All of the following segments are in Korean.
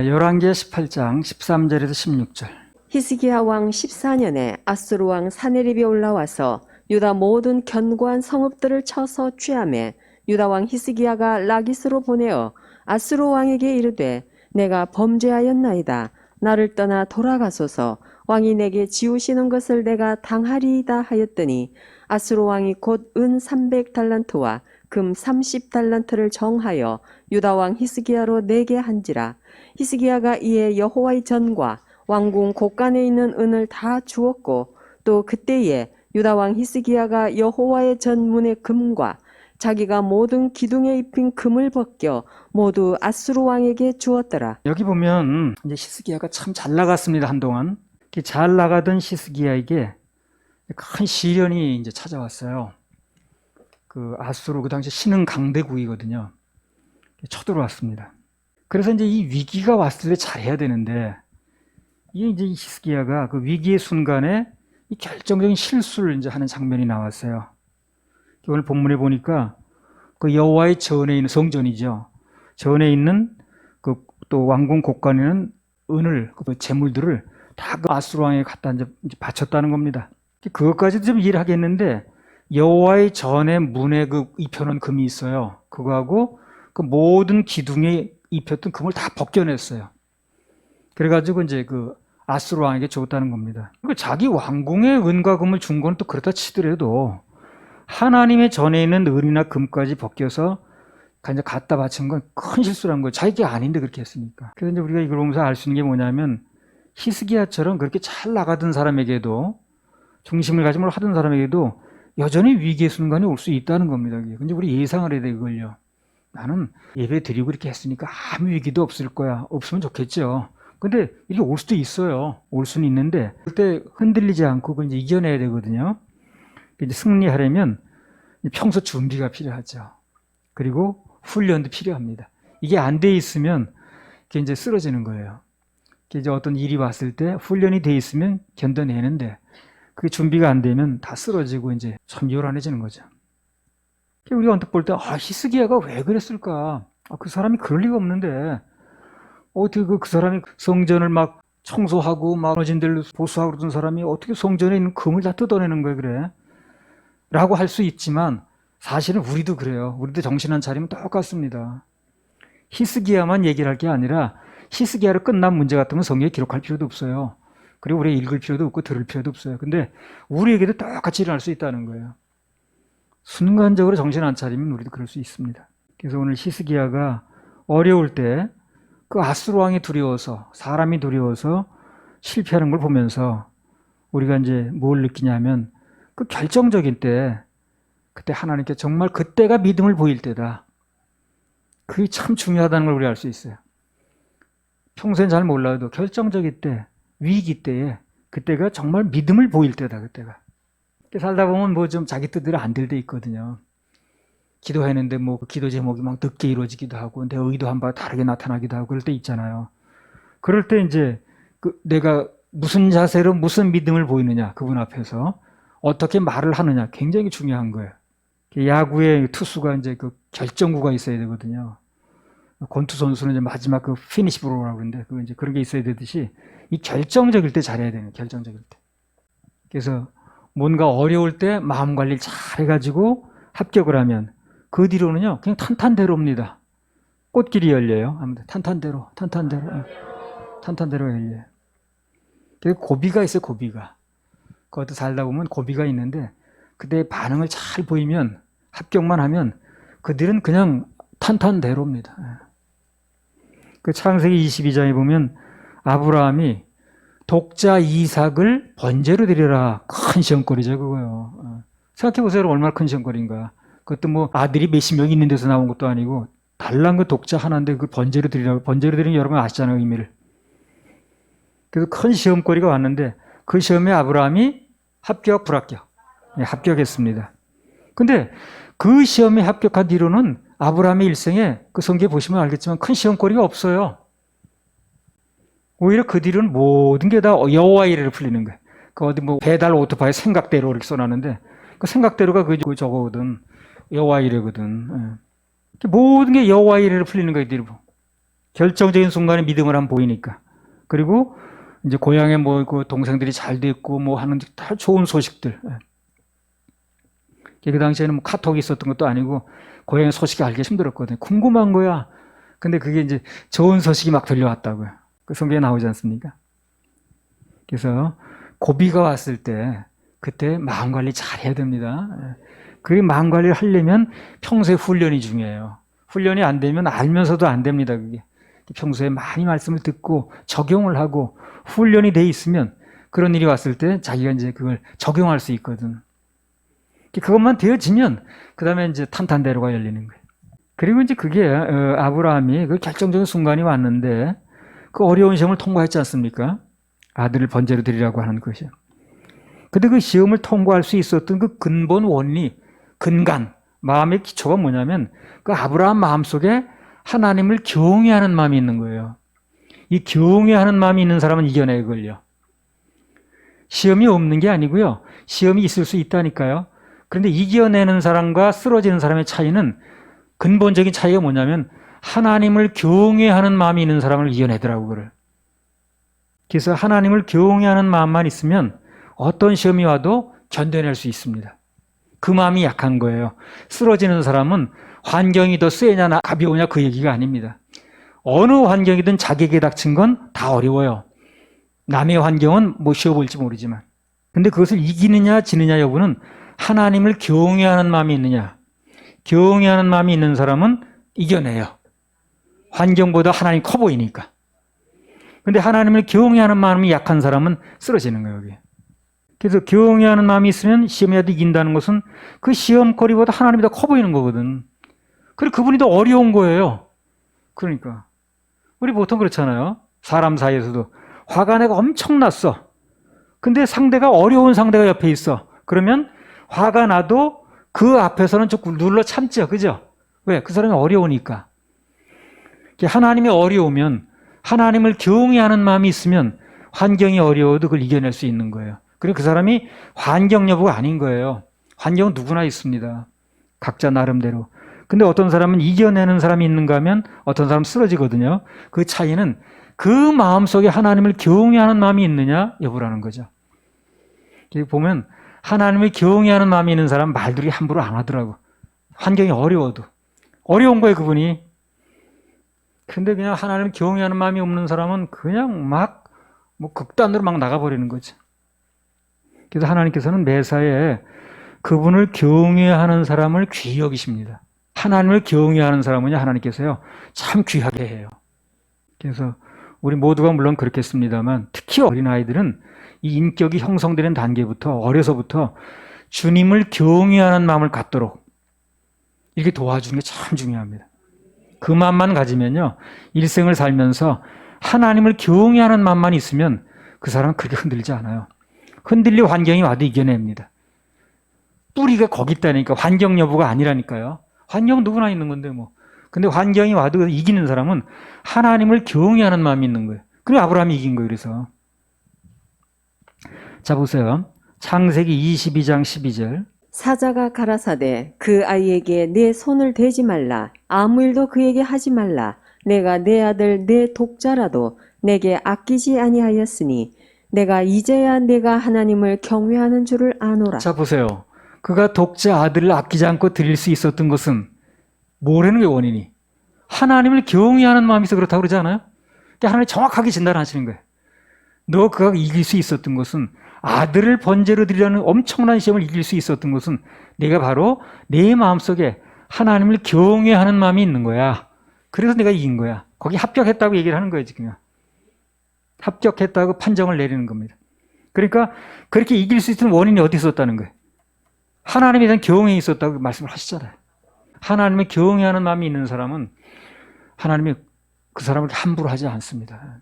열왕기하 18장 13절에서 16절. 히스기야 왕 14년에 아수르 왕 사네립이 올라와서 유다 모든 견고한 성읍들을 쳐서 취하매 유다 왕 히스기야가 라기스로 보내어 아수르 왕에게 이르되 내가 범죄하였나이다. 나를 떠나 돌아가소서. 왕이 내게 지우시는 것을 내가 당하리이다 하였더니 아수르 왕이 곧 은 300달란트와 금 30달란트를 정하여 유다 왕 히스기야로 내게 한지라. 히스기야가 이에 여호와의 전과 왕궁 곳간에 있는 은을 다 주었고 또 그때에 유다 왕 히스기야가 여호와의 전문의 금과 자기가 모든 기둥에 입힌 금을 벗겨 모두 아수르 왕에게 주었더라. 여기 보면 이제 히스기야가 참 잘 나갔습니다. 한동안 이렇게 잘 나가던 히스기야에게 큰 시련이 이제 찾아왔어요. 그 아수르 그 당시 신흥 강대국이거든요. 쳐들어왔습니다. 그래서 이제 이 위기가 왔을 때 잘해야 되는데 이게 이제 히스기야가 그 위기의 순간에 이 결정적인 실수를 이제 하는 장면이 나왔어요. 오늘 본문에 보니까 그 여호와의 전에 있는 성전이죠. 전에 있는 그 또 왕궁 곳간에는 은을 그 재물들을 다 그 아수르 왕에게 갖다 이제 바쳤다는 겁니다. 그것까지도 좀 이해를 하겠는데 여호와의 전에 문에 그 입혀놓은 금이 있어요. 그거하고 그 모든 기둥에 입혔던 금을 다 벗겨냈어요. 그래가지고 이제 그 아수르 왕에게 줬다는 겁니다. 자기 왕궁의 은과 금을 준 건 또 그렇다 치더라도 하나님의 전에 있는 은이나 금까지 벗겨서 이제 갖다 바친 건 큰 실수란 거예요. 자기가 아닌데 그렇게 했으니까. 그래서 이제 우리가 이걸 보면서 알 수 있는 게 뭐냐면 히스기야처럼 그렇게 잘 나가던 사람에게도 중심을 가지고 하던 사람에게도 여전히 위기의 순간이 올 수 있다는 겁니다. 근데 우리 예상을 해야 돼, 그걸요. 나는 예배 드리고 이렇게 했으니까 아무 위기도 없을 거야. 없으면 좋겠죠. 근데 이게 올 수도 있어요. 올 수는 있는데 그때 흔들리지 않고 그걸 이제 이겨내야 되거든요. 이제 승리하려면 평소 준비가 필요하죠. 그리고 훈련도 필요합니다. 이게 안 돼 있으면 이게 이제 쓰러지는 거예요. 이제 어떤 일이 왔을 때 훈련이 돼 있으면 견뎌내는데 그게 준비가 안 되면 다 쓰러지고 이제 참 요란해지는 거죠. 우리가 언뜻 볼 때 히스기야가 왜 그랬을까? 그 사람이 그럴 리가 없는데 어떻게 그 사람이 성전을 막 청소하고 막 어진들로 보수하고 그러던 사람이 어떻게 성전에 있는 금을 다 뜯어내는 거야 그래? 라고 할 수 있지만 사실은 우리도 그래요. 우리도 정신 안 차리면 똑같습니다. 히스기야만 얘기를 할 게 아니라 히스기야로 끝난 문제 같으면 성경에 기록할 필요도 없어요. 그리고 우리가 읽을 필요도 없고 들을 필요도 없어요. 근데 우리에게도 똑같이 일어날 수 있다는 거예요. 순간적으로 정신 안 차리면 우리도 그럴 수 있습니다. 그래서 오늘 히스기야가 어려울 때 그 아수르 왕이 두려워서 사람이 두려워서 실패하는 걸 보면서 우리가 이제 뭘 느끼냐면 그 결정적인 때 그때 하나님께 정말 그때가 믿음을 보일 때다. 그게 참 중요하다는 걸 우리 알 수 있어요. 평소엔 잘 몰라도 결정적일 때 위기 때에 그때가 정말 믿음을 보일 때다. 그때가 살다 보면 뭐 좀 자기 뜻대로 안 될 때 있거든요. 기도했는데 뭐 기도 제목이 막 늦게 이루어지기도 하고 내 의도한 바가 다르게 나타나기도 하고 그럴 때 있잖아요. 그럴 때 이제 내가 무슨 자세로 무슨 믿음을 보이느냐 그분 앞에서 어떻게 말을 하느냐 굉장히 중요한 거예요. 야구의 투수가 이제 그 결정구가 있어야 되거든요. 권투 선수는 이제 마지막 그 피니시 브로라고 그러는데 그 이제 그런 게 있어야 되듯이 이 결정적일 때 잘해야 되는 결정적일 때. 그래서 뭔가 어려울 때 마음 관리를 잘 해가지고 합격을 하면 그 뒤로는요 그냥 탄탄대로입니다. 꽃길이 열려요. 아무튼 탄탄대로 열려요. 그리고 고비가 있어요. 고비가. 그것도 살다 보면 고비가 있는데 그때 반응을 잘 보이면 합격만 하면 그들은 그냥 탄탄대로입니다. 그 창세기 22장에 보면 아브라함이 독자 이삭을 번제로 드리라. 큰 시험거리죠 그거요. 생각해보세요. 얼마나 큰 시험거리인가. 그것도 뭐 아들이 몇십 명 있는 데서 나온 것도 아니고 달란 그 독자 하나인데 그 번제로 드리라고. 번제로 드리는 여러분 아시잖아요 의미를. 그래서 큰 시험거리가 왔는데 그 시험에 아브라함이 합격 불합격? 네, 합격했습니다. 근데 그 시험에 합격한 뒤로는 아브라함의 일생에 그 성경에 보시면 알겠지만 큰 시험거리가 없어요. 오히려 그 뒤로는 모든 게 다 여호와의 이래로 풀리는 거예요. 그 어디 뭐 배달 오토바이 생각대로 이렇게 써놨는데 그 생각대로가 그 저거거든. 여호와의 이래거든. 모든 게 여호와의 이래로 풀리는 거예요. 뒤로. 결정적인 순간에 믿음을 한번 보이니까. 그리고 이제 고향에 뭐 그 동생들이 잘 됐고 뭐 하는 다 좋은 소식들. 그 당시에는 뭐 카톡이 있었던 것도 아니고 고향의 소식이 알기 힘들었거든요. 궁금한 거야. 근데 그게 이제 좋은 소식이 막 들려왔다고요. 그 성경에 나오지 않습니까? 그래서 고비가 왔을 때 그때 마음 관리 잘 해야 됩니다. 그 마음 관리를 하려면 평소에 훈련이 중요해요. 훈련이 안 되면 알면서도 안 됩니다. 그게 평소에 많이 말씀을 듣고 적용을 하고 훈련이 돼 있으면 그런 일이 왔을 때 자기가 이제 그걸 적용할 수 있거든. 그것만 되어지면 그 다음에 이제 탄탄대로가 열리는 거예요. 그리고 이제 그게 아브라함이 그 결정적인 순간이 왔는데 그 어려운 시험을 통과했지 않습니까? 아들을 번제로 드리라고 하는 것이요. 근데 그 시험을 통과할 수 있었던 그 근본 원리, 근간, 마음의 기초가 뭐냐면 그 아브라함 마음속에 하나님을 경외하는 마음이 있는 거예요. 이 경외하는 마음이 있는 사람은 이겨내 그걸요. 시험이 없는 게 아니고요. 시험이 있을 수 있다니까요. 그런데 이겨내는 사람과 쓰러지는 사람의 차이는 근본적인 차이가 뭐냐면 하나님을 경외하는 마음이 있는 사람을 이겨내더라고 그걸. 그래서 하나님을 경외하는 마음만 있으면 어떤 시험이 와도 견뎌낼 수 있습니다. 그 마음이 약한 거예요. 쓰러지는 사람은 환경이 더 세냐 가벼우냐 그 얘기가 아닙니다. 어느 환경이든 자기에게 닥친 건 다 어려워요. 남의 환경은 뭐 쉬워 보일지 모르지만. 근데 그것을 이기느냐 지느냐 여부는 하나님을 경외하는 마음이 있느냐. 경외하는 마음이 있는 사람은 이겨내요. 환경보다 하나님이 커 보이니까. 근데 하나님을 경외하는 마음이 약한 사람은 쓰러지는 거예요. 여기. 그래서 경외하는 마음이 있으면 시험이라도 이긴다는 것은 그 시험거리보다 하나님이 더 커 보이는 거거든. 그리고 그분이 더 어려운 거예요. 그러니까 우리 보통 그렇잖아요. 사람 사이에서도 화가 내가 엄청 났어. 근데 상대가 어려운 상대가 옆에 있어. 그러면 화가 나도 그 앞에서는 조금 눌러 참죠. 그죠? 왜? 그 사람이 어려우니까. 하나님이 어려우면 하나님을 경외하는 마음이 있으면 환경이 어려워도 그걸 이겨낼 수 있는 거예요. 그리고 그 사람이 환경 여부가 아닌 거예요. 환경은 누구나 있습니다. 각자 나름대로. 근데 어떤 사람은 이겨내는 사람이 있는가 하면 어떤 사람은 쓰러지거든요. 그 차이는 그 마음속에 하나님을 경외하는 마음이 있느냐 여부라는 거죠. 보면 하나님을 경외하는 마음이 있는 사람은 말들이 함부로 안 하더라고. 환경이 어려워도. 어려운 거예요 그분이. 근데 그냥 하나님을 경외하는 마음이 없는 사람은 그냥 막 뭐 극단으로 막 나가버리는 거죠. 그래서 하나님께서는 매사에 그분을 경외하는 사람을 귀히 여기십니다. 하나님을 경외하는 사람은요 하나님께서요 참 귀하게 해요. 그래서 우리 모두가 물론 그렇겠습니다만 특히 어린아이들은 이 인격이 형성되는 단계부터 어려서부터 주님을 경외하는 마음을 갖도록 이렇게 도와주는 게 참 중요합니다. 그 마음만 가지면요 일생을 살면서 하나님을 경외하는 마음만 있으면 그 사람은 그렇게 흔들리지 않아요. 흔들릴 환경이 와도 이겨냅니다. 뿌리가 거기 있다니까 환경 여부가 아니라니까요. 환경은 누구나 있는 건데 뭐. 근데 환경이 와도 이기는 사람은 하나님을 경외하는 마음이 있는 거예요. 그리고 아브라함이 이긴 거예요. 그래서 자 보세요. 창세기 22장 12절. 사자가 가라사대 그 아이에게 내 손을 대지 말라. 아무 일도 그에게 하지 말라. 내가 내 아들 내 독자라도 내게 아끼지 아니하였으니 내가 이제야 내가 하나님을 경외하는 줄을 아노라. 자 보세요. 그가 독자 아들을 아끼지 않고 드릴 수 있었던 것은 뭐라는 게 원인이? 하나님을 경외하는 마음이 있어 그렇다고 그러지 않아요? 하나님이 정확하게 진단하시는 거예요. 너 그가 이길 수 있었던 것은 아들을 번제로 드리라는 엄청난 시험을 이길 수 있었던 것은 내가 바로 내 마음속에 하나님을 경외하는 마음이 있는 거야. 그래서 내가 이긴 거야. 거기 합격했다고 얘기를 하는 거예요, 지금. 합격했다고 판정을 내리는 겁니다. 그러니까 그렇게 이길 수 있는 원인이 어디 있었다는 거예요. 하나님에 대한 경외이 있었다고 말씀을 하시잖아요. 하나님의 경외하는 마음이 있는 사람은 하나님이 그 사람을 함부로 하지 않습니다.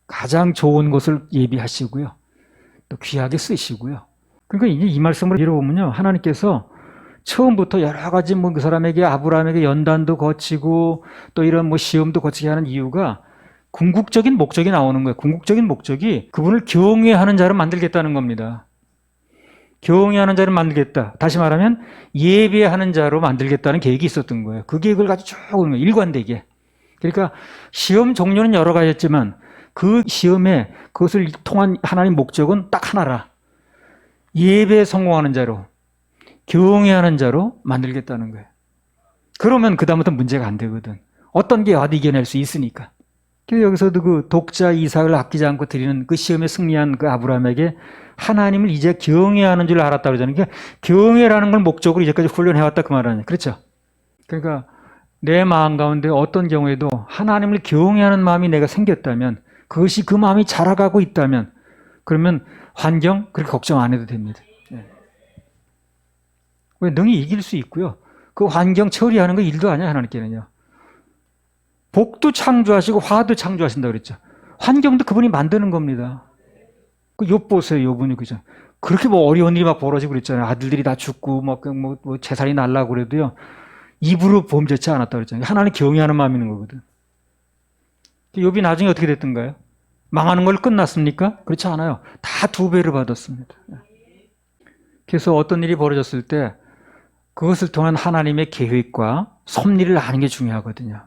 가장 좋은 것을 예비하시고요. 또 귀하게 쓰시고요. 그러니까 이제 이 말씀을 읽어보면요. 하나님께서 처음부터 여러 가지 그 사람에게 아브라함에게 연단도 거치고 또 이런 시험도 거치게 하는 이유가 궁극적인 목적이 나오는 거예요. 궁극적인 목적이 그분을 경외하는 자로 만들겠다는 겁니다. 경외하는 자를 만들겠다. 다시 말하면 예배하는 자로 만들겠다는 계획이 있었던 거예요. 그 계획을 가지고 쭉 오는 거예요. 일관되게. 그러니까 시험 종류는 여러 가지였지만 그 시험에 그것을 통한 하나님의 목적은 딱 하나라. 예배에 성공하는 자로, 경외하는 자로 만들겠다는 거예요. 그러면 그다음부터 문제가 안 되거든. 어떤 게 와도 이겨낼 수 있으니까. 그래서 여기서도 그 독자 이삭을 아끼지 않고 드리는 그 시험에 승리한 그 아브라함에게 하나님을 이제 경외하는 줄 알았다 그러잖아요. 그러니까 경외라는 걸 목적으로 이제까지 훈련해왔다 그 말 아니에요. 그렇죠? 그러니까 내 마음 가운데 어떤 경우에도 하나님을 경외하는 마음이 내가 생겼다면, 그것이 그 마음이 자라가고 있다면, 그러면 환경 그렇게 걱정 안 해도 됩니다. 왜? 능히 이길 수 있고요. 그 환경 처리하는 거 일도 아니야, 하나님께는요. 복도 창조하시고 화도 창조하신다 그랬죠. 환경도 그분이 만드는 겁니다. 그 욥 보세요, 욥은요, 그죠? 그렇게 뭐 어려운 일이 막 벌어지고 그랬잖아요. 아들들이 다 죽고 뭐 재산이 날라고 그래도요. 입으로 범죄치 않았다 그랬잖아요. 하나님 경외하는 마음이 있는 거거든. 욥이 나중에 어떻게 됐던가요? 망하는 걸 끝났습니까? 그렇지 않아요. 다 2배를 받았습니다. 그래서 어떤 일이 벌어졌을 때 그것을 통한 하나님의 계획과 섭리를 아는 게 중요하거든요.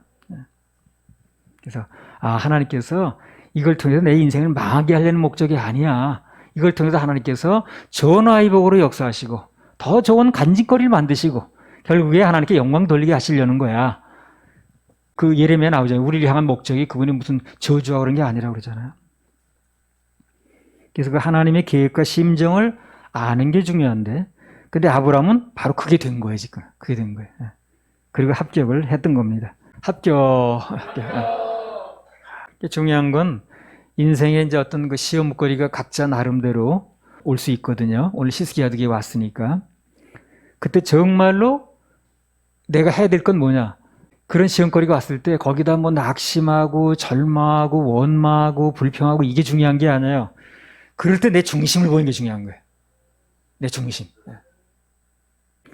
그래서 하나님께서 이걸 통해서 내 인생을 망하게 하려는 목적이 아니야. 이걸 통해서 하나님께서 전화위복으로 역사하시고 더 좋은 간직거리를 만드시고 결국에 하나님께 영광 돌리게 하시려는 거야. 그 예레미야 나오잖아요. 우리를 향한 목적이 그분이 무슨 저주하고 그런 게 아니라고 그러잖아요. 그래서 그 하나님의 계획과 심정을 아는 게 중요한데, 근데 아브라함은 바로 그게 된 거예요, 지금. 그게 된 거예요. 그리고 합격을 했던 겁니다. 합격. 중요한 건 인생에 이제 어떤 그 시험거리가 각자 나름대로 올 수 있거든요. 오늘 히스기야에게 왔으니까. 그때 정말로 내가 해야 될 건 뭐냐? 그런 시험거리가 왔을 때 거기다 뭐 낙심하고 절망하고 원망하고 불평하고 이게 중요한 게 아니에요. 그럴 때 내 중심을 보이는 게 중요한 거예요. 내 중심.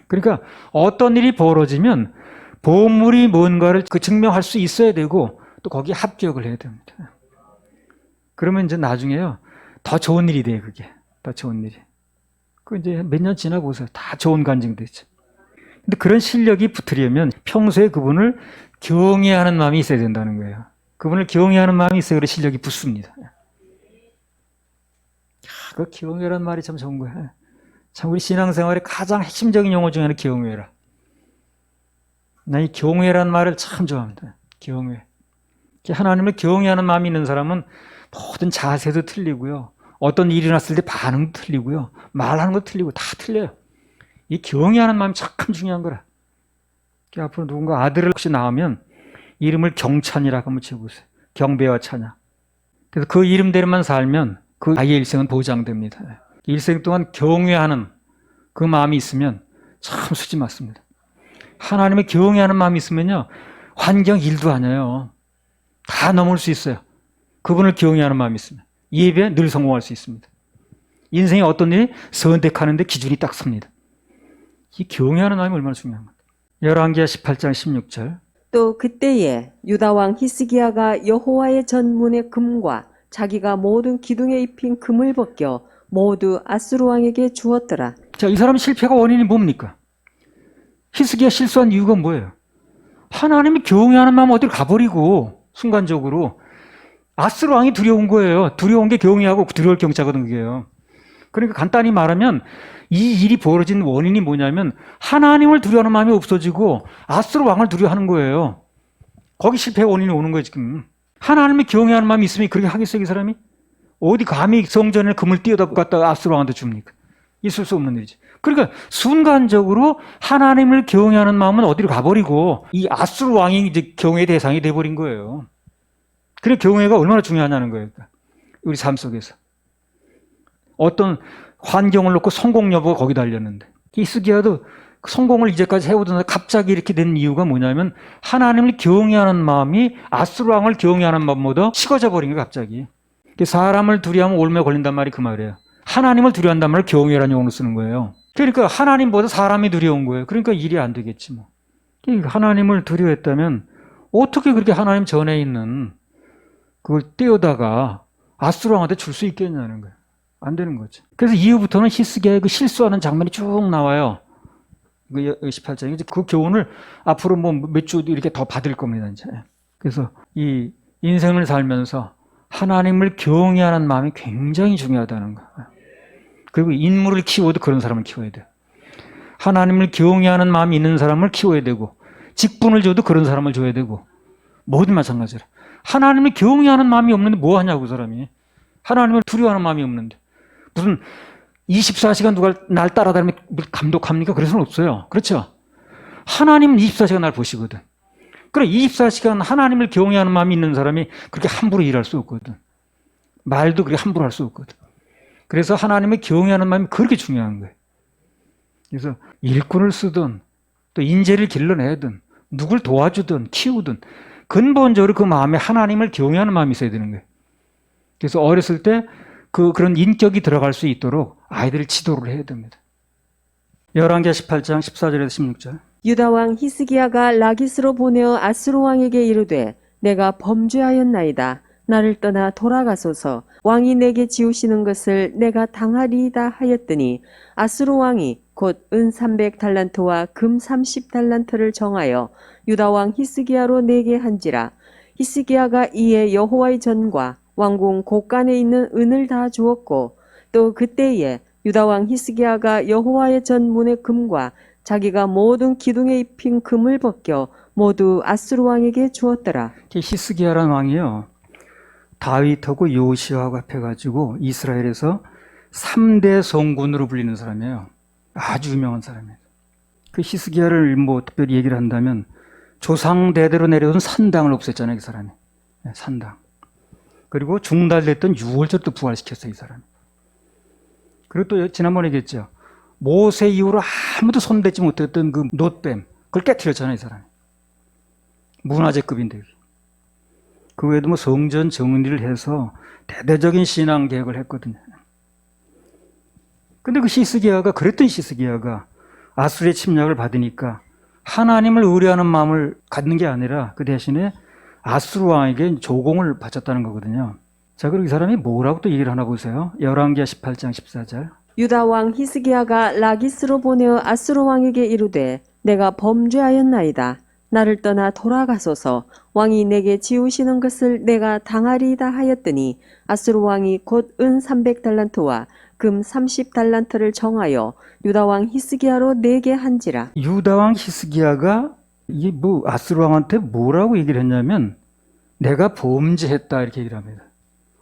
그러니까 어떤 일이 벌어지면 보물이 뭔가를 증명할 수 있어야 되고 또 거기에 합격을 해야 됩니다. 그러면 이제 나중에요. 더 좋은 일이 돼요, 그게. 더 좋은 일이. 그 이제 몇 년 지나 보세요. 다 좋은 간증되죠. 근데 그런 실력이 붙으려면 평소에 그분을 경외하는 마음이 있어야 된다는 거예요. 그분을 경외하는 마음이 있어야 그런 실력이 붙습니다. 그 경외라는 말이 참 좋은 거예요. 참 우리 신앙생활의 가장 핵심적인 용어 중에 하나는 경외라. 나 이 경외라는 말을 참 좋아합니다. 경외. 하나님을 경외하는 마음이 있는 사람은 모든 자세도 틀리고요. 어떤 일이 났을 때 반응도 틀리고요. 말하는 것도 틀리고 다 틀려요. 이 경외하는 마음이 참 중요한 거라. 앞으로 누군가 아들을 혹시 낳으면 이름을 경찬이라고 한번 지어보세요. 경배와 찬양. 그래서 그 이름대로만 살면 그 아이의 일생은 보장됩니다. 일생 동안 경외하는 그 마음이 있으면 참 수지 맞습니다. 하나님의 경외하는 마음이 있으면요. 환경 일도 아니에요. 다 넘을 수 있어요. 그분을 경외하는 마음이 있으면. 예배에 늘 성공할 수 있습니다. 인생에 어떤 일이 선택하는데 기준이 딱 섭니다. 이 경외하는 마음이 얼마나 중요한가. 열왕기하 18장 16절. 또 그때에 유다 왕 히스기야가 여호와의 전문의 금과 자기가 모든 기둥에 입힌 금을 벗겨 모두 아수르 왕에게 주었더라. 자, 이 사람 실패가 원인이 뭡니까? 히스기야 실수한 이유가 뭐예요? 하나님이 경외하는 마음 어디로 가버리고 순간적으로 아수르 왕이 두려운 거예요. 두려운 게 경외하고 두려울 경자거든 그게요. 그러니까 간단히 말하면 이 일이 벌어진 원인이 뭐냐면 하나님을 두려워하는 마음이 없어지고 아수르 왕을 두려워하는 거예요. 거기 실패의 원인이 오는 거예요 지금. 하나님을 경외하는 마음이 있으면 그렇게 하겠어요 이 사람이? 어디 감히 성전에 금을 띄어다 갖다가 아수르 왕한테 줍니까? 있을 수 없는 일이지. 그러니까 순간적으로 하나님을 경외하는 마음은 어디로 가버리고 이 아수르 왕이 이제 경외의 대상이 돼버린 거예요. 그래 경외가 얼마나 중요하냐는 거예요. 우리 삶 속에서. 어떤 환경을 놓고 성공 여부가 거기 달렸는데 히스기야도 성공을 이제까지 해오던 갑자기 이렇게 된 이유가 뭐냐면 하나님을 경외하는 마음이 아수르 왕을 경외하는 마음보다 식어져 버린 거예요 갑자기. 사람을 두려워하면 올매 걸린단 말이 그 말이에요. 하나님을 두려워한단 말을 경외라는 용어로 쓰는 거예요. 그러니까 하나님보다 사람이 두려운 거예요. 그러니까 일이 안 되겠지 뭐. 하나님을 두려워했다면 어떻게 그렇게 하나님 전에 있는 그걸 떼어다가 아수르 왕한테 줄 수 있겠냐는 거예요. 안 되는 거죠. 그래서 이후부터는 히스기야의 그 실수하는 장면이 쭉 나와요. 18장에 그 교훈을 앞으로 뭐 몇 주 이렇게 더 받을 겁니다. 이제. 그래서 이 인생을 살면서 하나님을 경외하는 마음이 굉장히 중요하다는 거예요. 그리고 인물을 키워도 그런 사람을 키워야 돼요. 하나님을 경외하는 마음이 있는 사람을 키워야 되고, 직분을 줘도 그런 사람을 줘야 되고, 모든 마찬가지라. 하나님을 경외하는 마음이 없는데 뭐 하냐고, 그 사람이. 하나님을 두려워하는 마음이 없는데. 무슨 24시간 누가 날 따라다니면 감독합니까? 그럴 수는 없어요. 그렇죠? 하나님은 24시간 날 보시거든. 그래, 24시간 하나님을 경외하는 마음이 있는 사람이 그렇게 함부로 일할 수 없거든. 말도 그렇게 함부로 할 수 없거든. 그래서 하나님을 경외하는 마음이 그렇게 중요한 거예요. 그래서 일꾼을 쓰든 또 인재를 길러내든 누굴 도와주든 키우든 근본적으로 그 마음에 하나님을 경외하는 마음이 있어야 되는 거예요. 그래서 어렸을 때 그런 인격이 들어갈 수 있도록 아이들을 지도를 해야 됩니다. 열왕기하 18장 14절에서 16절. 유다 왕 히스기야가 라기스로 보내어 아수르 왕에게 이르되 내가 범죄하였나이다. 나를 떠나 돌아가소서. 왕이 내게 지우시는 것을 내가 당하리이다 하였더니 아수르 왕이 곧 은 300달란트와 금 30달란트를 정하여 유다 왕 히스기야로 내게 한지라. 히스기야가 이에 여호와의 전과 왕궁 곳간에 있는 은을 다 주었고 또 그때에 유다 왕 히스기야가 여호와의 전 문의 금과 자기가 모든 기둥에 입힌 금을 벗겨 모두 아수르 왕에게 주었더라. 히스기야라는 왕이요, 다윗하고 요시아하고 합해가지고 이스라엘에서 3대 성군으로 불리는 사람이에요. 아주 유명한 사람이에요. 그 히스기야를 뭐 특별히 얘기를 한다면 조상 대대로 내려온 산당을 없앴잖아요, 이 사람이. 네, 산당. 그리고 중달됐던 유월절도 부활시켰어요, 이 사람이. 그리고 또 지난번에 얘기했죠. 모세 이후로 아무도 손대지 못했던 그 놋뱀, 그걸 깨트렸잖아요, 이 사람이. 문화재급인데. 그 외에도 뭐 성전 정리를 해서 대대적인 신앙 개혁을 했거든요. 근데 그 히스기야가, 그랬던 히스기야가 아수르의 침략을 받으니까 하나님을 의뢰하는 마음을 갖는 게 아니라 그 대신에 아수르 왕에게 조공을 바쳤다는 거거든요. 자, 그리고 이 사람이 뭐라고 또 얘기를 하나 보세요. 열왕기하 18장 14절. 유다 왕 히스기야가 라기스로 보내어 아수르 왕에게 이르되 내가 범죄하였나이다. 나를 떠나 돌아가소서. 왕이 내게 지우시는 것을 내가 당하리이다 하였더니 아수르 왕이 곧 은 300달란트와 금 30달란트를 정하여 유다 왕 히스기야로 내게 한지라. 유다 왕 히스기야가 이게 뭐 아수르 왕한테 뭐라고 얘기를 했냐면 내가 범죄했다 이렇게 얘기를 합니다.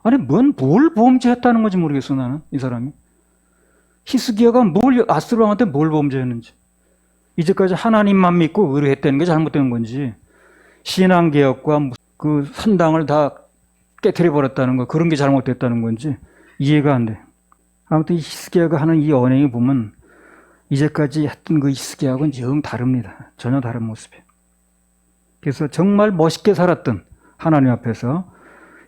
아니 뭘 범죄했다는 건지 모르겠어 나는 이 사람이. 히스기야가 아수르 왕한테 뭘 범죄했는지, 이제까지 하나님만 믿고 의뢰했다는 게 잘못된 건지, 신앙개혁과 그 산당을 다 깨트려 버렸다는 거, 그런 게 잘못됐다는 건지 이해가 안 돼. 아무튼 히스기야가 하는 이 언행을 보면 이제까지 했던 그 히스기야하고는 영 다릅니다. 전혀 다른 모습이에요. 그래서 정말 멋있게 살았던 하나님 앞에서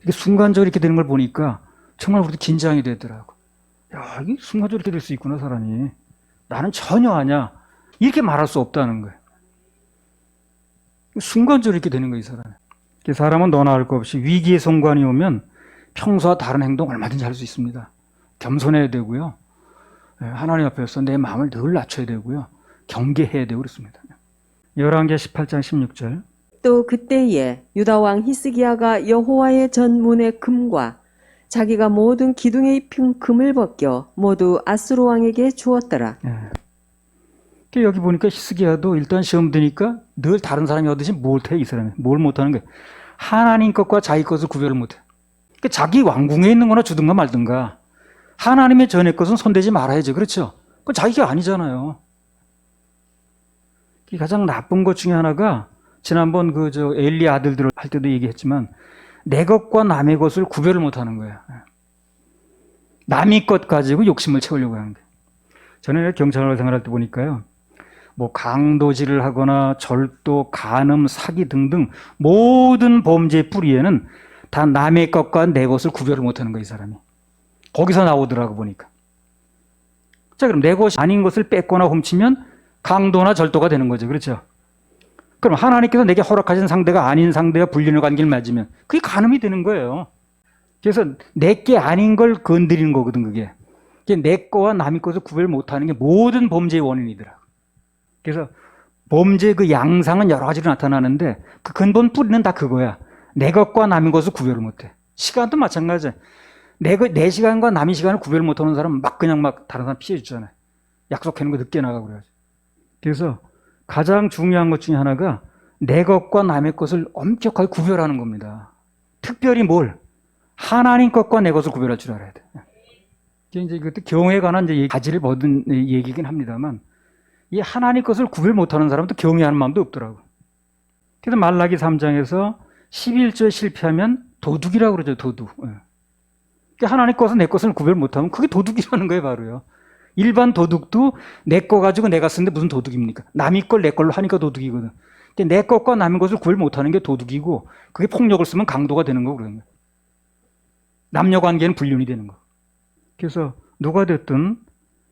이게 순간적으로 이렇게 되는 걸 보니까 정말 우리도 긴장이 되더라고. 야, 이게 순간적으로 이렇게 될 수 있구나, 사람이. 나는 전혀 아니야. 이렇게 말할 수 없다는 거예요. 순간적으로 이렇게 되는 거예요, 이 사람이. 사람은 너나 할 것 없이 위기의 순간이 오면 평소와 다른 행동 얼마든지 할 수 있습니다. 겸손해야 되고요. 하나님 앞에서 내 마음을 늘 낮춰야 되고요. 경계해야 되고 그렇습니다. 열왕기하 18장 16절. 또 그때에 유다 왕 히스기야가 여호와의 전 문의 금과 자기가 모든 기둥에 입힌 금을 벗겨 모두 아수르 왕에게 주었더라. 여기 보니까 히스기야도 일단 시험 드니까 늘 다른 사람이 하듯이 못해, 이 사람이. 뭘 못하는 거야? 하나님 것과 자기 것을 구별을 못해. 그러니까 자기 왕궁에 있는 거나 주든가 말든가. 하나님의 전의 것은 손대지 말아야죠. 그렇죠? 그건 자기가 아니잖아요. 가장 나쁜 것 중에 하나가 지난번 엘리 아들들 할 때도 얘기했지만 내 것과 남의 것을 구별을 못하는 거예요. 남의 것 가지고 욕심을 채우려고 하는 거예요. 저는 경찰을 생활할 때 보니까요. 뭐 강도질을 하거나 절도, 간음, 사기 등등 모든 범죄의 뿌리에는 다 남의 것과 내 것을 구별을 못하는 거예요, 이 사람이. 거기서 나오더라고 보니까. 자, 그럼 내 것이 아닌 것을 뺏거나 훔치면 강도나 절도가 되는 거죠. 그렇죠? 그럼 하나님께서 내게 허락하신 상대가 아닌 상대와 불륜의 관계를 맺으면 그게 간음이 되는 거예요. 그래서 내게 아닌 걸 건드리는 거거든, 그게. 내 거와 남의 것을 구별 못하는 게 모든 범죄의 원인이더라고. 그래서 범죄의 그 양상은 여러 가지로 나타나는데 그 근본 뿌리는 다 그거야. 내 것과 남의 것을 구별을 못해. 시간도 마찬가지야. 내 시간과 남의 시간을 구별 못하는 사람은 막 그냥 막 다른 사람 피해 주잖아요. 약속해놓은 거 늦게 나가고 그래야지. 그래서 가장 중요한 것 중에 하나가 내 것과 남의 것을 엄격하게 구별하는 겁니다. 특별히 뭘? 하나님 것과 내 것을 구별할 줄 알아야 돼. 이제 그때 경우에 관한 이제 가지를 벗은 얘기긴 합니다만, 이 하나님 것을 구별 못하는 사람도 경외하는 마음도 없더라고. 그래서 말라기 3장에서 11조에 실패하면 도둑이라고 그러죠, 도둑. 그러니까 하나님 것은 내 것을 구별 못하면 그게 도둑이라는 거예요, 바로요. 일반 도둑도 내 거 가지고 내가 쓰는데 무슨 도둑입니까? 남의 걸 내 걸로 하니까 도둑이거든. 그러니까 내 것과 남의 것을 구별 못하는 게 도둑이고, 그게 폭력을 쓰면 강도가 되는 거고 그런 거예요. 남녀 관계는 불륜이 되는 거. 그래서 누가 됐든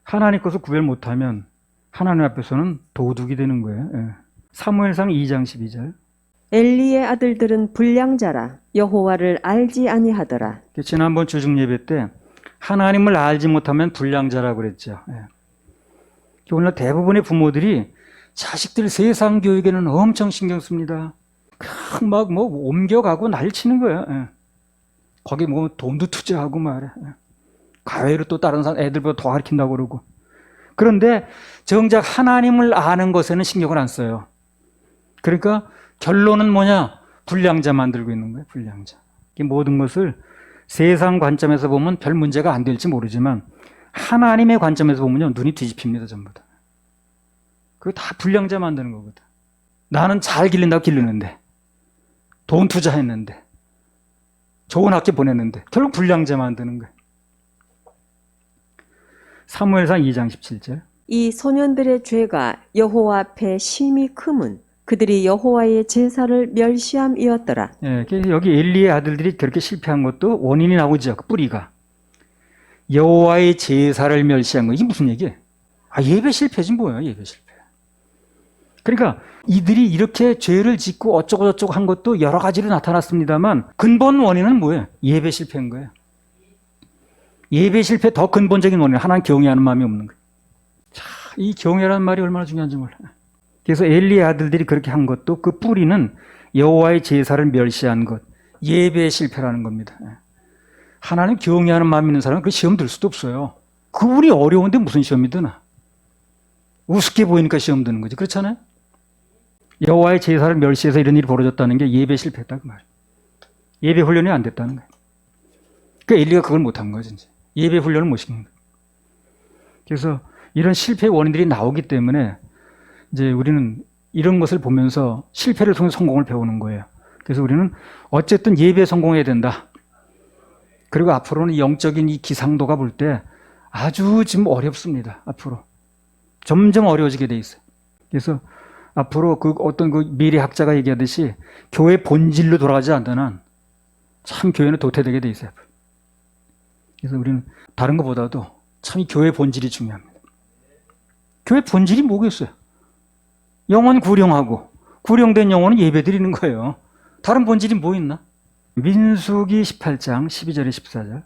하나님 것을 구별 못하면 하나님 앞에서는 도둑이 되는 거예요. 예. 사무엘상 2장 12절. 엘리의 아들들은 불량자라 여호와를 알지 아니하더라. 지난번 주중 예배 때 하나님을 알지 못하면 불량자라고 그랬죠. 예. 오늘 대부분의 부모들이 자식들 세상 교육에는 엄청 신경 씁니다. 막 뭐 옮겨가고 난리치는 거예요. 예. 거기 뭐 돈도 투자하고 말해. 예. 가외로 또 다른 사람 애들보다 더 가르친다고 그러고. 그런데 정작 하나님을 아는 것에는 신경을 안 써요. 그러니까 결론은 뭐냐? 불량자 만들고 있는 거예요. 불량자. 이 모든 것을 세상 관점에서 보면 별 문제가 안 될지 모르지만 하나님의 관점에서 보면요, 눈이 뒤집힙니다. 전부 다. 그거 다 불량자 만드는 거거든. 나는 잘 기른다고 기르는데, 돈 투자했는데, 좋은 학교 보냈는데 결국 불량자 만드는 거예요. 사무엘상 2장 17절. 이 소년들의 죄가 여호와 앞에 심히 크문 그들이 여호와의 제사를 멸시함이었더라. 예, 여기 엘리의 아들들이 그렇게 실패한 것도 원인이 나오죠. 그 뿌리가. 여호와의 제사를 멸시한 거. 이게 무슨 얘기예요? 예배 실패지 뭐예요, 예배 실패. 그러니까 이들이 이렇게 죄를 짓고 어쩌고 저쩌고 한 것도 여러 가지로 나타났습니다만 근본 원인은 뭐예요? 예배 실패인 거예요. 예배 실패 더 근본적인 원인은 하나님 경외하는 마음이 없는 거예요. 자, 이 경외라는 말이 얼마나 중요한지 몰라요. 그래서 엘리의 아들들이 그렇게 한 것도 그 뿌리는 여호와의 제사를 멸시한 것, 예배의 실패라는 겁니다. 하나님 경외하는 마음 있는 사람은 그 시험 들 수도 없어요. 그분이 어려운데 무슨 시험이 드나? 우습게 보이니까 시험 드는 거지. 그렇잖아요? 여호와의 제사를 멸시해서 이런 일이 벌어졌다는 게 예배 실패했다 그 말이에요. 예배 훈련이 안 됐다는 거예요. 그러니까 엘리가 그걸 못한 거죠. 이제. 예배 훈련을 못 시킨 거예요. 그래서 이런 실패의 원인들이 나오기 때문에 이제 우리는 이런 것을 보면서 실패를 통해 성공을 배우는 거예요. 그래서 우리는 어쨌든 예배에 성공해야 된다. 그리고 앞으로는 영적인 이 기상도가 볼 때 아주 지금 어렵습니다. 앞으로. 점점 어려워지게 돼 있어요. 그래서 앞으로 그 어떤 그 미래학자가 얘기하듯이 교회 본질로 돌아가지 않는 한 참 교회는 도태되게 돼 있어요. 그래서 우리는 다른 것보다도 참 이 교회 본질이 중요합니다. 교회 본질이 뭐겠어요? 영혼 구령하고 구령된 영혼은 예배 드리는 거예요. 다른 본질이 뭐 있나? 민수기 18장 12절에 14절.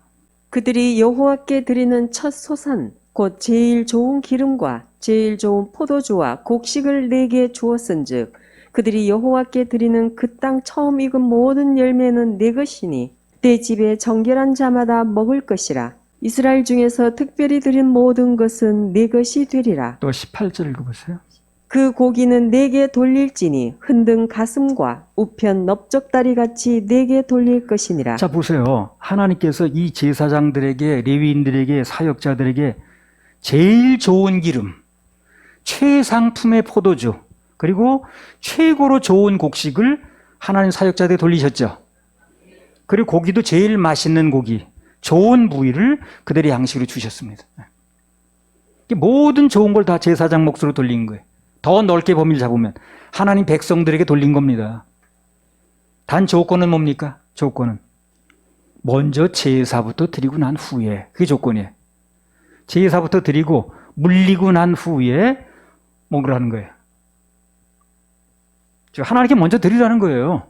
그들이 여호와께 드리는 첫 소산 곧 제일 좋은 기름과 제일 좋은 포도주와 곡식을 내게 주었은즉 그들이 여호와께 드리는 그 땅 처음 익은 모든 열매는 내 것이니 내 집에 정결한 자마다 먹을 것이라. 이스라엘 중에서 특별히 드린 모든 것은 내 것이 되리라. 또 18절 읽어보세요. 그 고기는 내게 돌릴지니 흔든 가슴과 우편 넓적다리 같이 내게 돌릴 것이니라. 자 보세요. 하나님께서 이 제사장들에게 레위인들에게 사역자들에게 제일 좋은 기름, 최상품의 포도주, 그리고 최고로 좋은 곡식을 하나님 사역자들에게 돌리셨죠. 그리고 고기도 제일 맛있는 고기, 좋은 부위를 그들의 양식으로 주셨습니다. 모든 좋은 걸 다 제사장 몫으로 돌린 거예요. 더 넓게 범위를 잡으면 하나님 백성들에게 돌린 겁니다. 단 조건은 뭡니까? 조건은 먼저 제사부터 드리고 난 후에, 그게 조건이에요. 제사부터 드리고 물리고 난 후에 먹으라는 거예요. 하나님께 먼저 드리라는 거예요.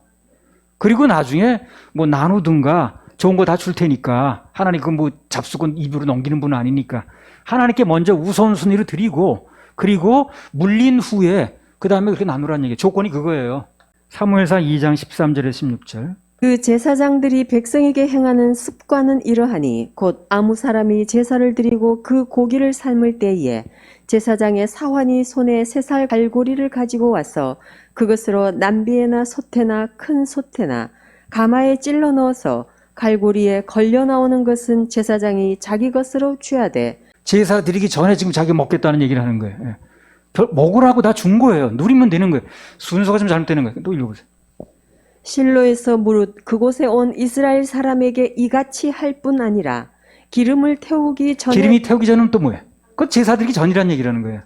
그리고 나중에 뭐 나누든가 좋은 거 다 줄 테니까 하나님 그 뭐 잡수건 입으로 넘기는 분은 아니니까 하나님께 먼저 우선순위로 드리고 그리고 물린 후에 그 다음에 그렇게 나누라는 얘기예요. 조건이 그거예요. 사무엘상 2장 13절에 16절. 그 제사장들이 백성에게 행하는 습관은 이러하니 곧 아무 사람이 제사를 드리고 그 고기를 삶을 때에 제사장의 사환이 손에 세 살 갈고리를 가지고 와서 그것으로 남비에나 소태나 큰 소태나 가마에 찔러 넣어서 갈고리에 걸려 나오는 것은 제사장이 자기 것으로 취하되 제사 드리기 전에 지금 자기가 먹겠다는 얘기를 하는 거예요. 예. 먹으라고 다 준 거예요. 누리면 되는 거예요. 순서가 좀 잘못되는 거예요. 또 읽어보세요. 실로에서 무릇 그곳에 온 이스라엘 사람에게 이같이 할 뿐 아니라 기름을 태우기 전에 기름이 태우기 전은 또 뭐예요? 그건 제사 드리기 전이라는 얘기라는 거예요.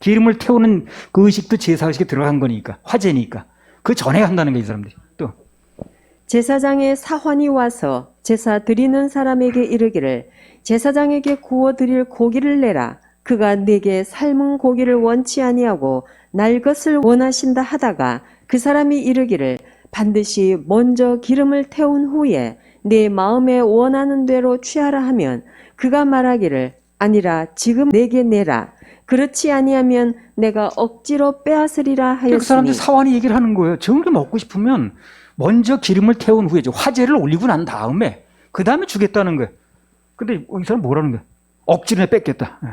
기름을 태우는 그 의식도 제사 의식에 들어간 거니까, 화제니까. 그 전에 한다는 거예요, 이 사람들이. 또 제사장의 사환이 와서 제사 드리는 사람에게 이르기를 제사장에게 구워 드릴 고기를 내라. 그가 내게 삶은 고기를 원치 아니하고 날 것을 원하신다 하다가 그 사람이 이르기를 반드시 먼저 기름을 태운 후에 내 마음에 원하는 대로 취하라 하면 그가 말하기를 아니라 지금 내게 내라. 그렇지 아니하면 내가 억지로 빼앗으리라 그 사람들이 하였으니 사환이 얘기를 하는 거예요. 저렇게 먹고 싶으면 먼저 기름을 태운 후에 화제를 올리고 난 다음에 그 다음에 주겠다는 거예요. 근데 이 사람 뭐라는 거예요? 억지로 뺏겠다. 예.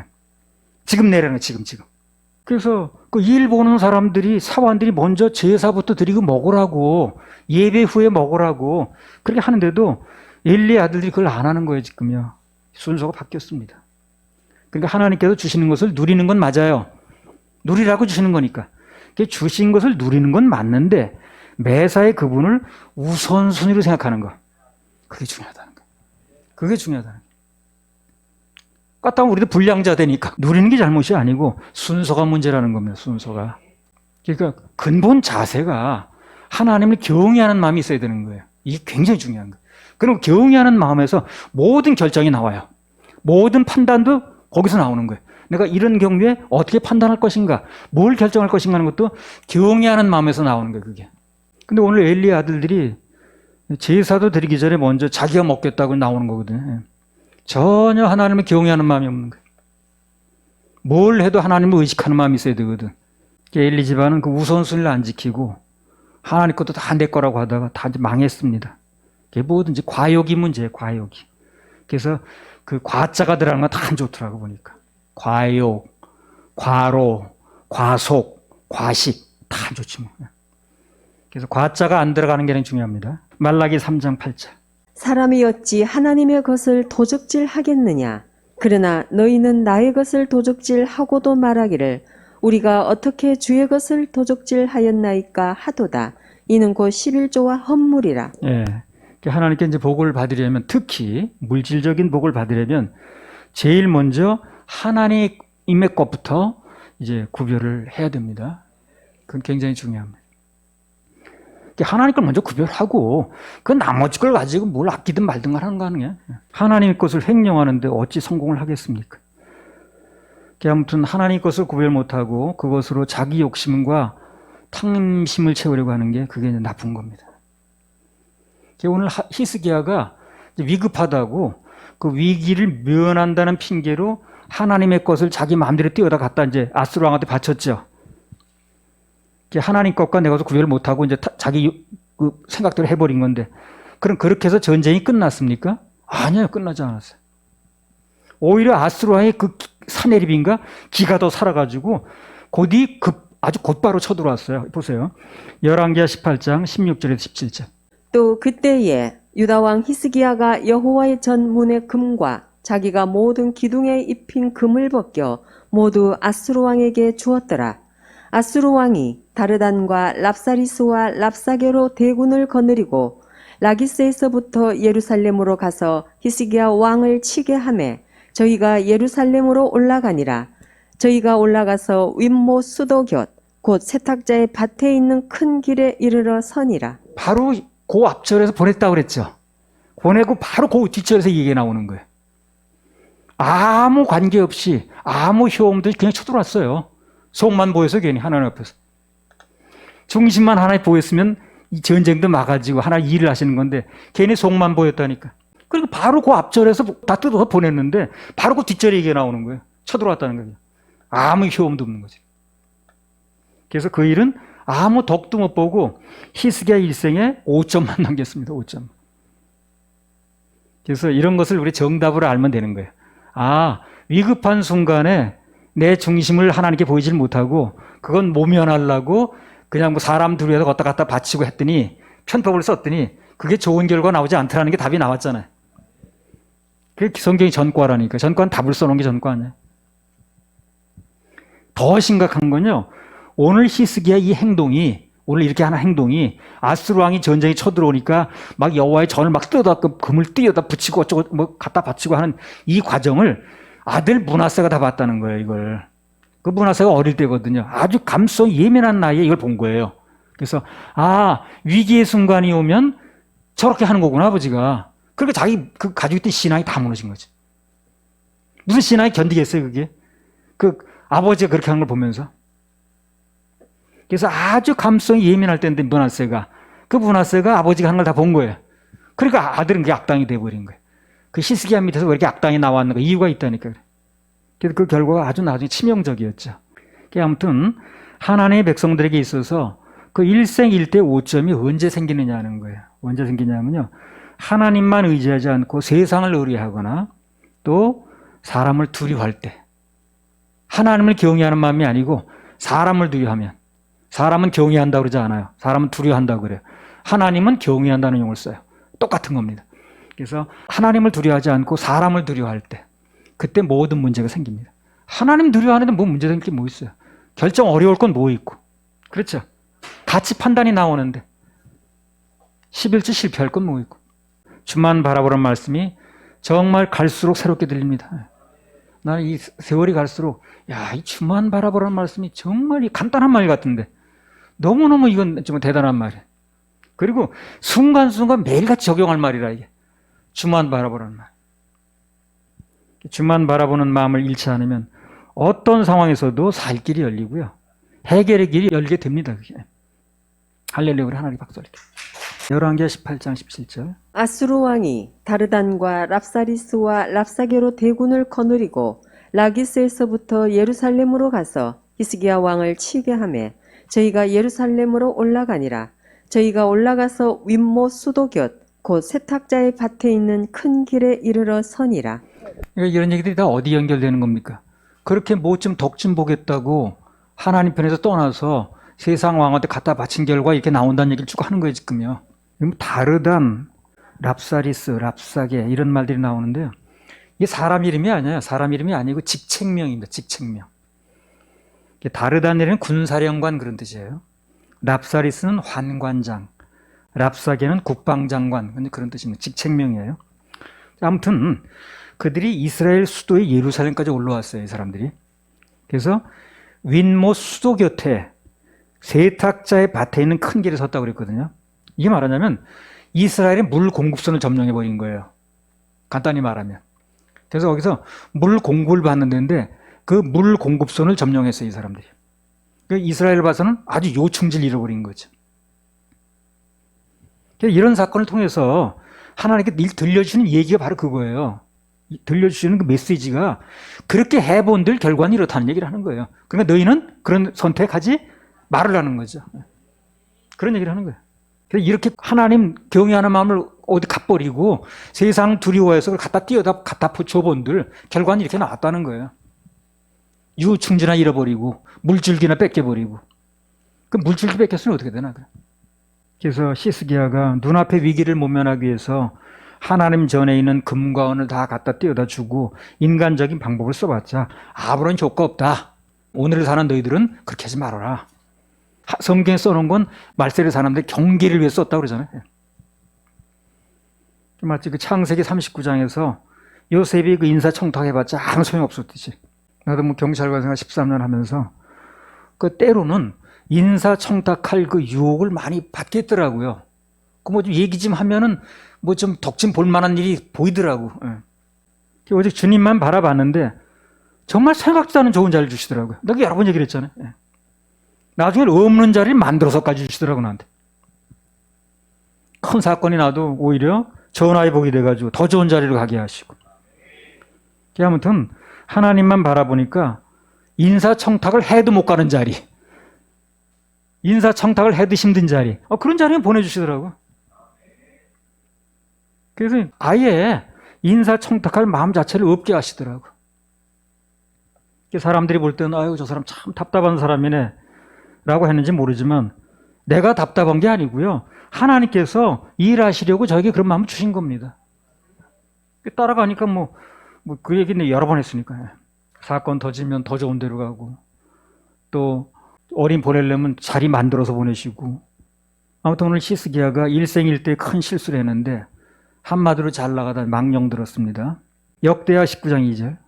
지금 내라는 거예요. 지금. 그래서 그 일 보는 사람들이 사환들이 먼저 제사부터 드리고 먹으라고 예배 후에 먹으라고 그렇게 하는데도 엘리의 아들들이 그걸 안 하는 거예요. 지금요. 순서가 바뀌었습니다. 그러니까 하나님께서 주시는 것을 누리는 건 맞아요. 누리라고 주시는 거니까. 주신 것을 누리는 건 맞는데 매사에 그분을 우선순위로 생각하는 거. 그게 중요하다는 거예요. 그게 중요하다는 거예요. 까딱하면 우리도 불량자 되니까 누리는 게 잘못이 아니고 순서가 문제라는 겁니다. 순서가. 그러니까 근본 자세가 하나님을 경외하는 마음이 있어야 되는 거예요. 이게 굉장히 중요한 거예요. 그리고 경외하는 마음에서 모든 결정이 나와요. 모든 판단도 거기서 나오는 거예요. 내가 이런 경우에 어떻게 판단할 것인가, 뭘 결정할 것인가 하는 것도 경외하는 마음에서 나오는 거예요. 그게. 근데 오늘 엘리의 아들들이 제사도 드리기 전에 먼저 자기가 먹겠다고 나오는 거거든요. 전혀 하나님을 경외하는 마음이 없는 거예요. 뭘 해도 하나님을 의식하는 마음이 있어야 되거든. 엘리 집안은 그 우선순위를 안 지키고 하나님 것도 다 내 거라고 하다가 다 망했습니다. 그게 뭐든지 과욕이 문제예요. 과욕이. 그래서 그 과자가 들어가는 건 다 안 좋더라고 보니까. 과욕, 과로, 과속, 과식 다 안 좋지 뭐. 그래서 과자가 안 들어가는 게 중요합니다. 말라기 3장 8절. 사람이 어찌 하나님의 것을 도적질 하겠느냐. 그러나 너희는 나의 것을 도적질 하고도 말하기를 우리가 어떻게 주의 것을 도적질 하였나이까 하도다. 이는 곧 11조와 헌물이라. 예. 하나님께 이제 복을 받으려면 특히 물질적인 복을 받으려면 제일 먼저 하나님의 것부터 이제 구별을 해야 됩니다. 그건 굉장히 중요합니다. 하나님 걸 먼저 구별하고 그 나머지 걸 가지고 뭘 아끼든 말든 하는 거 아니에요. 하나님의 것을 횡령하는데 어찌 성공을 하겠습니까? 아무튼 하나님 것을 구별 못하고 그것으로 자기 욕심과 탐심을 채우려고 하는 게 그게 나쁜 겁니다. 오늘 히스기야가 위급하다고 그 위기를 면한다는 핑계로 하나님의 것을 자기 마음대로 띄워다 갖다 이제 아수르 왕한테 바쳤죠. 하나님 것과 내 것을 구별을 못하고 이제 자기 그 생각대로 해버린 건데, 그럼 그렇게 해서 전쟁이 끝났습니까? 아니요, 끝나지 않았어요. 오히려 아수르와의 그 사내립인가 기가 더 살아가지고 곧이 아주 곧바로 쳐들어왔어요. 보세요. 열왕기하 18장 16절에서 17절. 또 그때에 유다왕 히스기야가 여호와의 전문의 금과 자기가 모든 기둥에 입힌 금을 벗겨 모두 아수르 왕에게 주었더라. 아수르 왕이 다르단과 랍사리스와 랍사게로 대군을 거느리고 라기스에서부터 예루살렘으로 가서 히스기야 왕을 치게 하매 저희가 예루살렘으로 올라가니라. 저희가 올라가서 윗모 수도곁 곧 세탁자의 밭에 있는 큰 길에 이르러 서니라. 바로 그 앞절에서 보냈다고 그랬죠. 보내고 바로 그 뒷절에서 이게 나오는 거예요. 아무 관계없이 아무 효험도 그냥 쳐들어왔어요. 속만 보여서 괜히 하나님 앞에서. 중심만 하나님 보였으면 이 전쟁도 막아지고 하나님 일을 하시는 건데 괜히 속만 보였다니까. 그리고 바로 그 앞절에서 다 뜯어서 보냈는데 바로 그 뒷절에 이게 나오는 거예요. 쳐들어왔다는 거예요. 아무 효험도 없는 거지. 그래서 그 일은 아무 덕도 못 보고 히스기야 일생에 5점만 남겼습니다. 5점. 그래서 이런 것을 우리 정답으로 알면 되는 거예요. 아, 위급한 순간에 내 중심을 하나님께 보이질 못하고 그건 모면하려고 그냥 뭐 사람 둘이서 걷다 갔다 바치고 했더니 편법을 썼더니 그게 좋은 결과 나오지 않더라는 게 답이 나왔잖아요. 그게 성경이 전과라니까. 전과는 답을 써놓은 게 전과 아니에요. 더 심각한 건요. 오늘 히스기야 이 행동이 오늘 이렇게 하는 행동이 아수르 왕이 전쟁에 쳐들어오니까 막 여호와의 전을 막 뜯어다 금을 띄어다 붙이고 어쩌고 뭐 갖다 바치고 하는 이 과정을 아들 므낫세가 다 봤다는 거예요. 이걸 그 므낫세가 어릴 때거든요. 아주 감성 예민한 나이에 이걸 본 거예요. 그래서 아 위기의 순간이 오면 저렇게 하는 거구나 아버지가. 그러니까 자기 그 가지고 있던 신앙이 다 무너진 거지. 무슨 신앙이 견디겠어요 그게? 그 아버지가 그렇게 하는 걸 보면서. 그래서 아주 감성이 예민할 때인데 므낫세가 그 므낫세가 아버지가 하는 걸 다 본 거예요. 그러니까 아들은 그게 악당이 돼버린 거예요. 그 히스기야 밑에서 왜 이렇게 악당이 나왔는가 이유가 있다니까요. 그래서 그 결과가 아주 나중에 치명적이었죠. 아무튼 하나님의 백성들에게 있어서 그 일생일대 5점이 언제 생기느냐는 거예요. 언제 생기냐면요. 하나님만 의지하지 않고 세상을 의뢰하거나 또 사람을 두려워할 때 하나님을 경외하는 마음이 아니고 사람을 두려워하면 사람은 경외한다고 그러지 않아요. 사람은 두려워한다고 그래요. 하나님은 경외한다는 용어를 써요. 똑같은 겁니다. 그래서 하나님을 두려워하지 않고 사람을 두려워할 때 그때 모든 문제가 생깁니다. 하나님 두려워하는데 뭐 문제 생길 게 뭐 있어요. 결정 어려울 건 뭐 있고. 그렇죠. 가치 판단이 나오는데 11주 실패할 건 뭐 있고. 주만 바라보란 말씀이 정말 갈수록 새롭게 들립니다. 나는 이 세월이 갈수록 야, 이 주만 바라보란 말씀이 정말 이 간단한 말 같은데 너무너무 이건 좀 대단한 말이에요. 그리고 순간순간 매일같이 적용할 말이라 이게. 주만 바라보라는 말. 주만 바라보는 마음을 잃지 않으면 어떤 상황에서도 살 길이 열리고요. 해결의 길이 열리게 됩니다. 그게. 할렐루야. 우리 하나님 박수 할게요. 열왕기하 18장 17절. 아수르 왕이 다르단과 랍사리스와 랍사게로 대군을 거느리고 라기스에서부터 예루살렘으로 가서 히스기야 왕을 치게 하매 저희가 예루살렘으로 올라가니라. 저희가 올라가서 윗모 수도 곁 곧 세탁자의 밭에 있는 큰 길에 이르러 서니라. 그러니까 이런 얘기들이 다 어디 연결되는 겁니까? 그렇게 뭐 좀 덕 좀 보겠다고 하나님 편에서 떠나서 세상 왕한테 갖다 바친 결과 이렇게 나온다는 얘기를 쭉 하는 거예요 지금요. 다르단, 랍사리스, 랍사게 이런 말들이 나오는데요. 이게 사람 이름이 아니에요. 사람 이름이 아니고 직책명입니다. 직책명. 다르단이라는 군사령관 그런 뜻이에요. 랍사리스는 환관장, 랍사게는 국방장관 그런 뜻입니다. 직책명이에요. 아무튼 그들이 이스라엘 수도의 예루살렘까지 올라왔어요. 이 사람들이. 그래서 윗모 수도 곁에 세탁자의 밭에 있는 큰 길에 섰다고 그랬거든요. 이게 말하자면 이스라엘의 물 공급선을 점령해 버린 거예요. 간단히 말하면. 그래서 거기서 물 공급을 받는 데인데 그 물 공급선을 점령했어요. 이 사람들이. 이스라엘 봐서는 아주 요충지를 잃어버린 거죠. 이런 사건을 통해서 하나님께 늘 들려주시는 얘기가 바로 그거예요. 들려주시는 그 메시지가 그렇게 해본들 결과는 이렇다는 얘기를 하는 거예요. 그러니까 너희는 그런 선택하지 말으라는 거죠. 그런 얘기를 하는 거예요. 그래서 이렇게 하나님 경외하는 마음을 어디 갚버리고 세상 두려워해서 그걸 갖다 줘본들 결과는 이렇게 나왔다는 거예요. 유충지나 잃어버리고 물줄기나 뺏겨버리고. 그 물줄기 뺏겼으면 어떻게 되나 그래. 그래서 히스기야가 눈앞의 위기를 모면하기 위해서 하나님 전에 있는 금과 은을 다 갖다 띄어다 주고 인간적인 방법을 써봤자 아무런 효과 없다. 오늘을 사는 너희들은 그렇게 하지 말아라. 성경에 써놓은 건 말세를 사는 사람들 경계를 위해 썼다고 그러잖아요. 마치 그 창세기 39장에서 요셉이 그 인사청탁해봤자 아무 소용없었듯이. 나도 뭐 경찰관 생활 13년 하면서 그 때로는 인사청탁할 그 유혹을 많이 받겠더라고요. 그 뭐 좀 얘기 좀 하면은 뭐 좀 덕 좀 볼 만한 일이 보이더라고. 예. 오직 주님만 바라봤는데 정말 생각지도 않은 좋은 자리를 주시더라고요. 내가 여러 번 얘기를 했잖아요. 예. 나중에 없는 자리를 만들어서까지 주시더라고 나한테. 큰 사건이 나도 오히려 전화위 복이 돼가지고 더 좋은 자리로 가게 하시고. 아무튼 하나님만 바라보니까 인사청탁을 해도 못 가는 자리. 인사청탁을 해도 힘든 자리, 그런 자리에 보내주시더라고. 그래서 아예 인사청탁할 마음 자체를 없게 하시더라고. 사람들이 볼 때는 아유 저 사람 참 답답한 사람이네 라고 했는지 모르지만 내가 답답한 게 아니고요. 하나님께서 일하시려고 저에게 그런 마음을 주신 겁니다. 따라가니까 그 얘기는 여러 번 했으니까. 사건 터지면 더 좋은 데로 가고 또 어린 보내려면 자리 만들어서 보내시고. 아무튼 오늘 히스기야가 일생일대에 큰 실수를 했는데 한마디로 잘 나가다 망령 들었습니다. 역대하 19장 2절.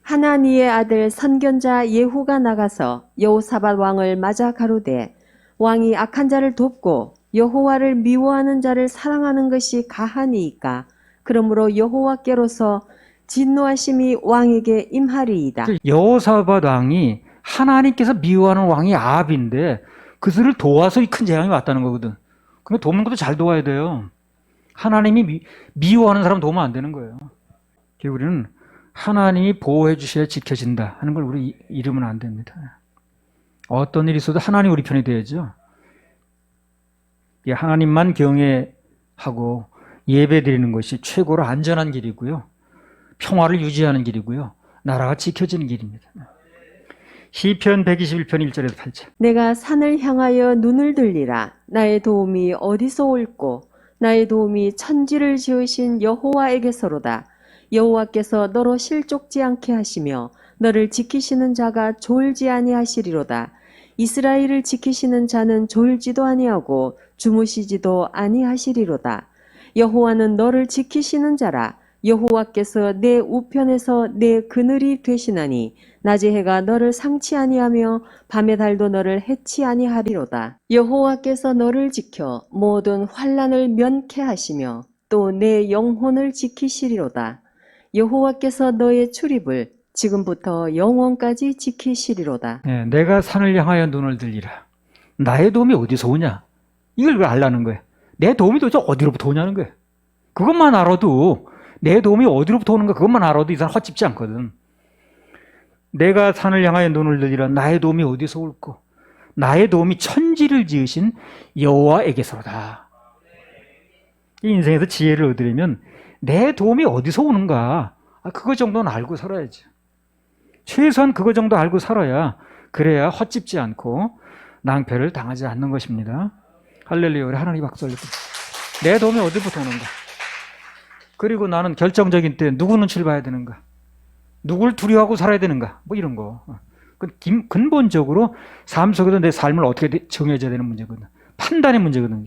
하나니의 아들 선견자 예후가 나가서 여호사밧 왕을 맞아 가로되 왕이 악한 자를 돕고 여호와를 미워하는 자를 사랑하는 것이 가하니이까 그러므로 여호와께로서 진노하심이 왕에게 임하리이다. 여호사밧 왕이 하나님께서 미워하는 왕이 아합인데 그들을 도와서 이 큰 재앙이 왔다는 거거든. 근데 돕는 것도 잘 도와야 돼요. 하나님이 미워하는 사람 도우면 안 되는 거예요. 우리는 하나님이 보호해 주셔야 지켜진다 하는 걸 우리 잃으면 안 됩니다. 어떤 일이 있어도 하나님 우리 편이 돼야죠. 하나님만 경외하고 예배 드리는 것이 최고로 안전한 길이고요. 평화를 유지하는 길이고요. 나라가 지켜지는 길입니다. 시편 121편 1절에서 8절. 내가 산을 향하여 눈을 들리라. 나의 도움이 어디서 올꼬? 나의 도움이 천지를 지으신 여호와에게서로다. 여호와께서 너로 실족지 않게 하시며 너를 지키시는 자가 졸지 아니하시리로다. 이스라엘을 지키시는 자는 졸지도 아니하고 주무시지도 아니하시리로다. 여호와는 너를 지키시는 자라. 여호와께서 내 우편에서 내 그늘이 되시나니 낮의 해가 너를 상치 아니하며 밤의 달도 너를 해치 아니하리로다. 여호와께서 너를 지켜 모든 환난을 면케 하시며 또 내 영혼을 지키시리로다. 여호와께서 너의 출입을 지금부터 영원까지 지키시리로다. 네, 내가 산을 향하여 눈을 들리라. 나의 도움이 어디서 오냐? 이걸 알라는 거예요. 내 도움이 도대체 어디로부터 오냐는 거예요. 그것만 알아도 내 도움이 어디로부터 오는가 그것만 알아도 이 사람 헛짚지 않거든. 내가 산을 향하여 눈을 들리라. 나의 도움이 어디서 올꼬? 나의 도움이 천지를 지으신 여호와에게서로다. 이 인생에서 지혜를 얻으려면 내 도움이 어디서 오는가 그거 정도는 알고 살아야지. 최소한 그거 정도 알고 살아야 그래야 헛짚지 않고 낭패를 당하지 않는 것입니다. 할렐루야. 우리 하나님 박수 올리고 내 도움이 어디부터 오는가? 그리고 나는 결정적인 때 누구 눈치를 봐야 되는가? 누굴 두려워하고 살아야 되는가? 이런 거. 근본적으로 삶 속에서 내 삶을 어떻게 정해져야 되는 문제거든. 판단의 문제거든요.